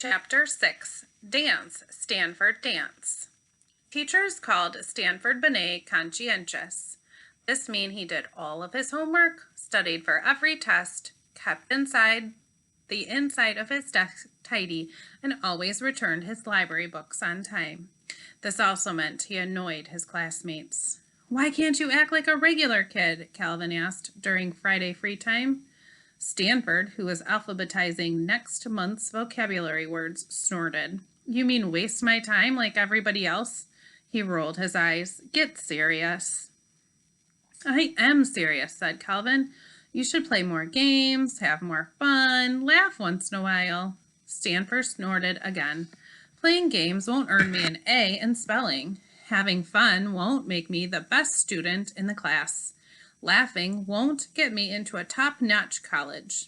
Chapter 6, Dance, Stanford Dance. Teachers called Stanford Benet conscientious. This means he did all of his homework, studied for every test, kept the inside of his desk tidy, and always returned his library books on time. This also meant he annoyed his classmates. "Why can't you act like a regular kid?" Calvin asked during Friday free time. Stanford, who was alphabetizing next month's vocabulary words, snorted. "You mean waste my time like everybody else?" He rolled his eyes. "Get serious." "I am serious," said Calvin. "You should play more games, have more fun, laugh once in a while." Stanford snorted again. "Playing games won't earn me an A in spelling. Having fun won't make me the best student in the class. Laughing won't get me into a top-notch college."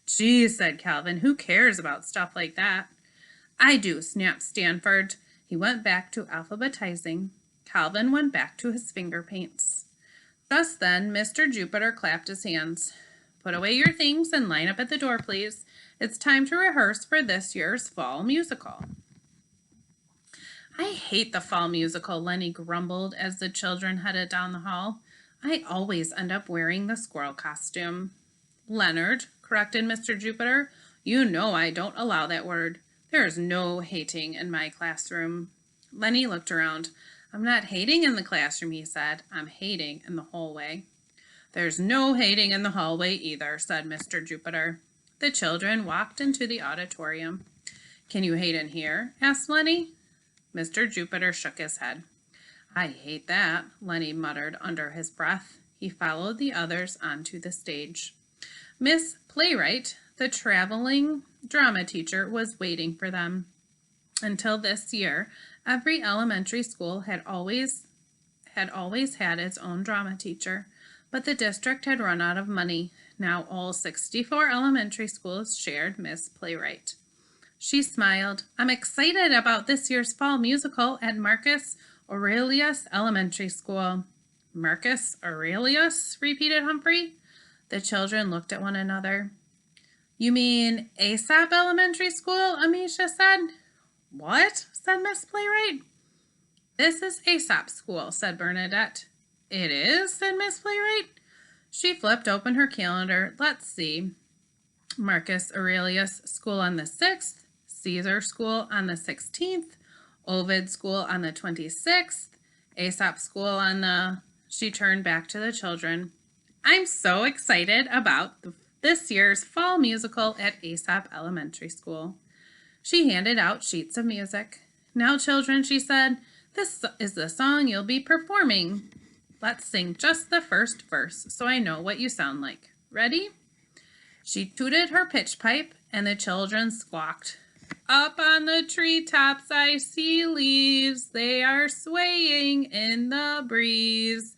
"Geez," said Calvin, "who cares about stuff like that?" "I do," snapped Stanford. He went back to alphabetizing. Calvin went back to his finger paints. Just then, Mr. Jupiter clapped his hands. "Put away your things and line up at the door, please. It's time to rehearse for this year's fall musical." "I hate the fall musical," Lenny grumbled as the children headed down the hall. "I always end up wearing the squirrel costume." "Leonard," corrected Mr. Jupiter, "you know I don't allow that word. There is no hating in my classroom." Lenny looked around. "I'm not hating in the classroom," he said. "I'm hating in the hallway." "There's no hating in the hallway either," said Mr. Jupiter. The children walked into the auditorium. "Can you hate in here?" asked Lenny. Mr. Jupiter shook his head. "I hate that," Lenny muttered under his breath. He followed the others onto the stage. Miss Playwright, the traveling drama teacher, was waiting for them. Until this year, every elementary school had always had its own drama teacher, but the district had run out of money. Now all 64 elementary schools shared Miss Playwright. She smiled. "I'm excited about this year's fall musical at Marcus Aurelius Elementary School." "Marcus Aurelius?" repeated Humphrey. The children looked at one another. "You mean Aesop Elementary School?" Amisha said. "What?" said Miss Playwright. "This is Aesop School," said Bernadette. "It is?" said Miss Playwright. She flipped open her calendar. "Let's see. Marcus Aurelius School on the 6th, Caesar School on the 16th, Ovid School on the 26th, Aesop School on the..." She turned back to the children. "I'm so excited about this year's fall musical at Aesop Elementary School." She handed out sheets of music. "Now, children," she said, "this is the song you'll be performing. Let's sing just the first verse so I know what you sound like. Ready?" She tooted her pitch pipe, and the children squawked. "Up on the treetops I see leaves, they are swaying in the breeze.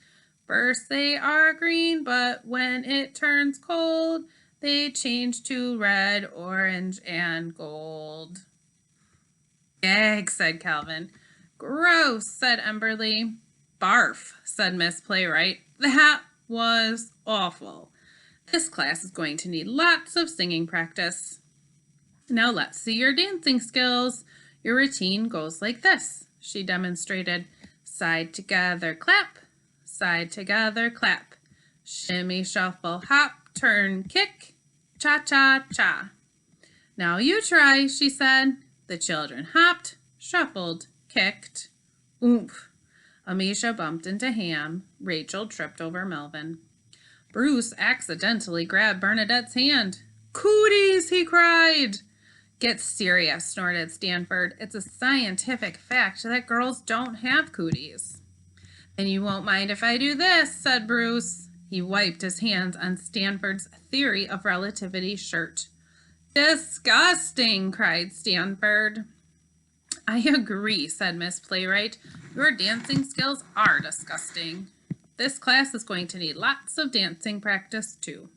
First they are green, but when it turns cold, they change to red, orange, and gold." "Gag," said Calvin. "Gross," said Emberly. "Barf," said Miss Playwright. "That was awful. This class is going to need lots of singing practice. Now let's see your dancing skills. Your routine goes like this." She demonstrated. "Side together, clap. Side together, clap. Shimmy, shuffle, hop, turn, kick. Cha-cha-cha." "Now you try," she said. The children hopped, shuffled, kicked. Oomph! Amisha bumped into Ham. Rachel tripped over Melvin. Bruce accidentally grabbed Bernadette's hand. "Cooties!" he cried. "Get serious," snorted Stanford. "It's a scientific fact that girls don't have cooties." "And you won't mind if I do this," said Bruce. He wiped his hands on Stanford's Theory of Relativity shirt. "Disgusting!" cried Stanford. "I agree," said Miss Playwright. "Your dancing skills are disgusting. This class is going to need lots of dancing practice, too."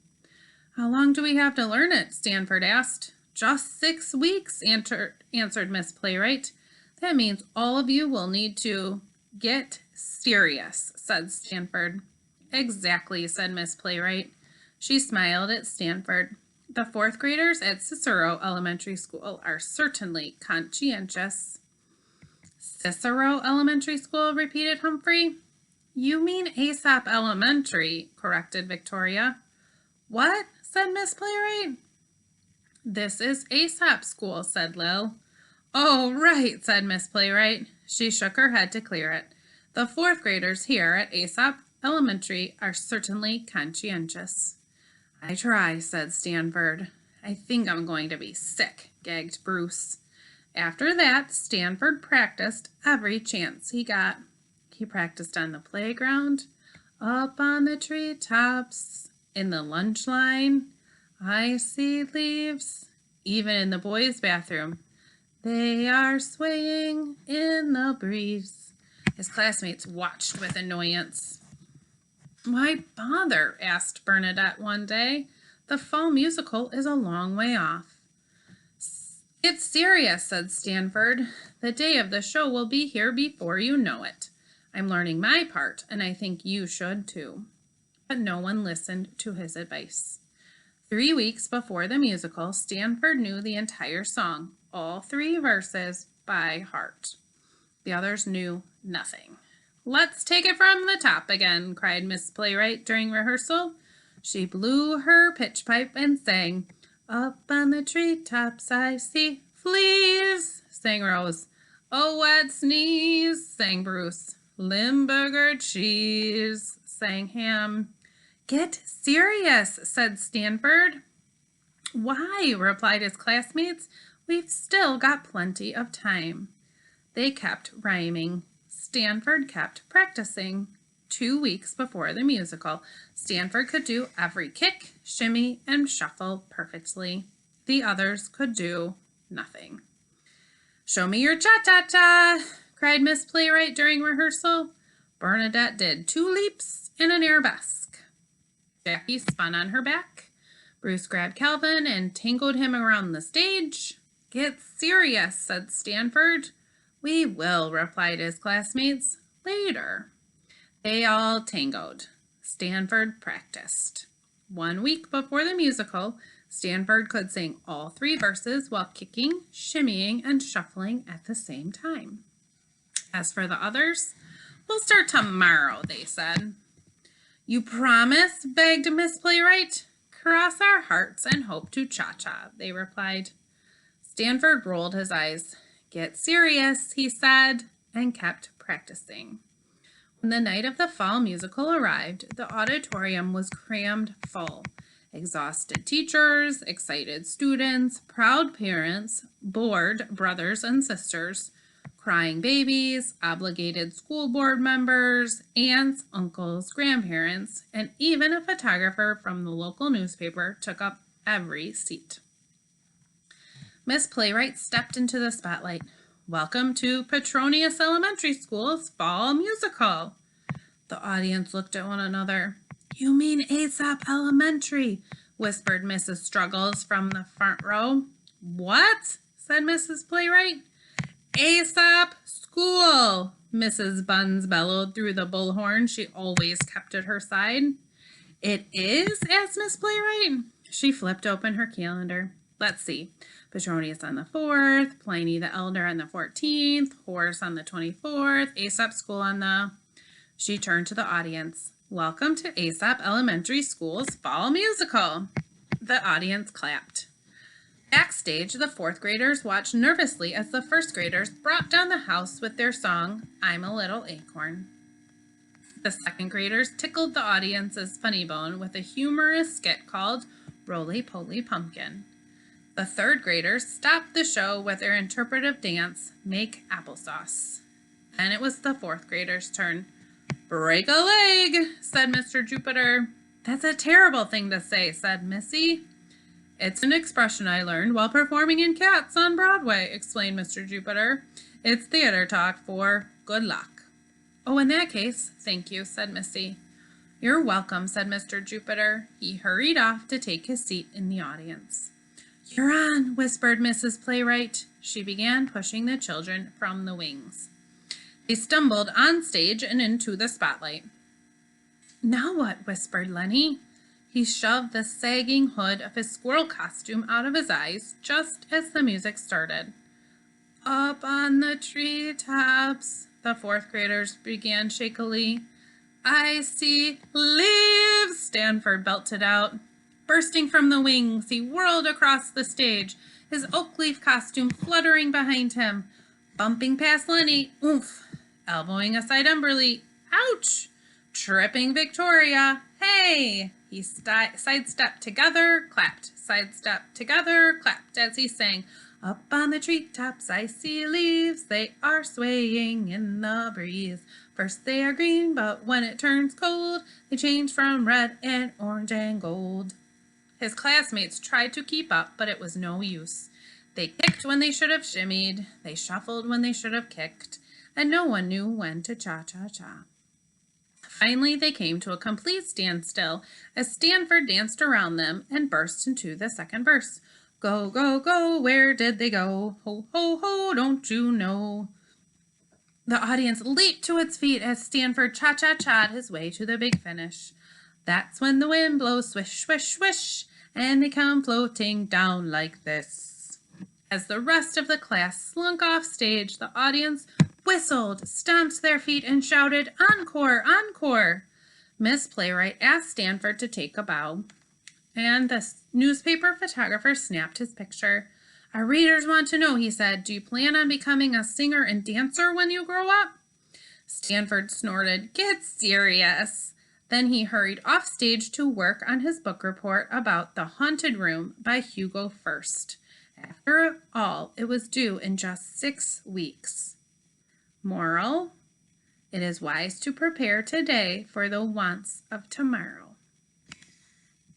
"How long do we have to learn it?" Stanford asked. "Just 6 weeks," answered Miss Playwright. "That means all of you will need to get serious," said Stanford. "Exactly," said Miss Playwright. She smiled at Stanford. The fourth graders at Cicero Elementary School are certainly conscientious. Cicero Elementary School, repeated Humphrey. You mean Aesop Elementary, corrected Victoria. What? Said Miss Playwright. This is Aesop School, said Lil. Oh, right, said Miss Playwright. She shook her head to clear it. The fourth graders here at Aesop Elementary are certainly conscientious. I try, said Stanford. I think I'm going to be sick, gagged Bruce. After that, Stanford practiced every chance he got. He practiced on the playground, up on the treetops, in the lunch line. I see leaves, even in the boys' bathroom. They are swaying in the breeze. His classmates watched with annoyance. Why bother? Asked Bernadette one day. The fall musical is a long way off. It's serious, said Stanford. The day of the show will be here before you know it. I'm learning my part, and I think you should too. But no one listened to his advice. 3 weeks before the musical, Stanford knew the entire song, all 3 verses, by heart. The others knew nothing. Let's take it from the top again, cried Miss Playwright during rehearsal. She blew her pitch pipe and sang, Up on the treetops I see fleas, sang Rose. Oh, wet sneeze, sang Bruce. Limburger cheese, sang Ham. Get serious, said Stanford. Why, replied his classmates. We've still got plenty of time. They kept rhyming. Stanford kept practicing. 2 weeks before the musical, Stanford could do every kick, shimmy, and shuffle perfectly. The others could do nothing. Show me your cha-cha-cha, cried Miss Playwright during rehearsal. Bernadette did 2 leaps and an arabesque. Jackie spun on her back. Bruce grabbed Calvin and tangled him around the stage. Get serious, said Stanford. We will, replied his classmates. Later. They all tangoed. Stanford practiced. 1 week before the musical, Stanford could sing all 3 verses while kicking, shimmying, and shuffling at the same time. As for the others, we'll start tomorrow, they said. You promise? Begged Miss Playwright. Cross our hearts and hope to cha-cha, they replied. Stanford rolled his eyes. Get serious, he said, and kept practicing. When the night of the fall musical arrived, the auditorium was crammed full. Exhausted teachers, excited students, proud parents, bored brothers and sisters, crying babies, obligated school board members, aunts, uncles, grandparents, and even a photographer from the local newspaper took up every seat. Miss Playwright stepped into the spotlight. Welcome to Petronius Elementary School's fall musical. The audience looked at one another. You mean Aesop Elementary, whispered Mrs. Struggles from the front row. What? Said Mrs. Playwright. Aesop School, Mrs. Buns bellowed through the bullhorn she always kept at her side. It is? Asked Miss Playwright. She flipped open her calendar. Let's see. Petronius on the 4th, Pliny the Elder on the 14th, Horace on the 24th, Aesop School on the... She turned to the audience. Welcome to Aesop Elementary School's fall musical. The audience clapped. Backstage, the 4th graders watched nervously as the 1st graders brought down the house with their song, I'm a Little Acorn. The 2nd graders tickled the audience's funny bone with a humorous skit called Roly Poly Pumpkin. The 3rd graders stopped the show with their interpretive dance, Make Applesauce. Then it was the 4th graders' turn. Break a leg, said Mr. Jupiter. That's a terrible thing to say, said Missy. It's an expression I learned while performing in Cats on Broadway, explained Mr. Jupiter. It's theater talk for good luck. Oh, in that case, thank you, said Missy. You're welcome, said Mr. Jupiter. He hurried off to take his seat in the audience. You're on, whispered Mrs. Playwright. She began pushing the children from the wings. They stumbled on stage and into the spotlight. Now what? Whispered Lenny. He shoved the sagging hood of his squirrel costume out of his eyes just as the music started. Up on the treetops, the fourth graders began shakily. I see leaves, Stanford belted out. Bursting from the wings, he whirled across the stage, his oak leaf costume fluttering behind him. Bumping past Lenny, oomph. Elbowing aside Emberly, ouch. Tripping Victoria, hey. He sidestepped together, clapped, sidestepped together, clapped as he sang. Up on the treetops I see leaves, they are swaying in the breeze. First they are green, but when it turns cold, they change from red and orange and gold. His classmates tried to keep up, but it was no use. They kicked when they should have shimmied, they shuffled when they should have kicked, and no one knew when to cha-cha-cha. Finally, they came to a complete standstill as Stanford danced around them and burst into the second verse. Go, go, go, where did they go? Ho, ho, ho, don't you know? The audience leaped to its feet as Stanford cha-cha-cha'd his way to the big finish. That's when the wind blows swish, swish, swish, and they come floating down like this. As the rest of the class slunk off stage, the audience whistled, stomped their feet, and shouted, Encore, encore! Miss Playwright asked Stanford to take a bow, and the newspaper photographer snapped his picture. Our readers want to know, he said, do you plan on becoming a singer and dancer when you grow up? Stanford snorted, get serious. Then he hurried off stage to work on his book report about The Haunted Room by Hugo First. After all, it was due in just 6 weeks. Moral: it is wise to prepare today for the wants of tomorrow.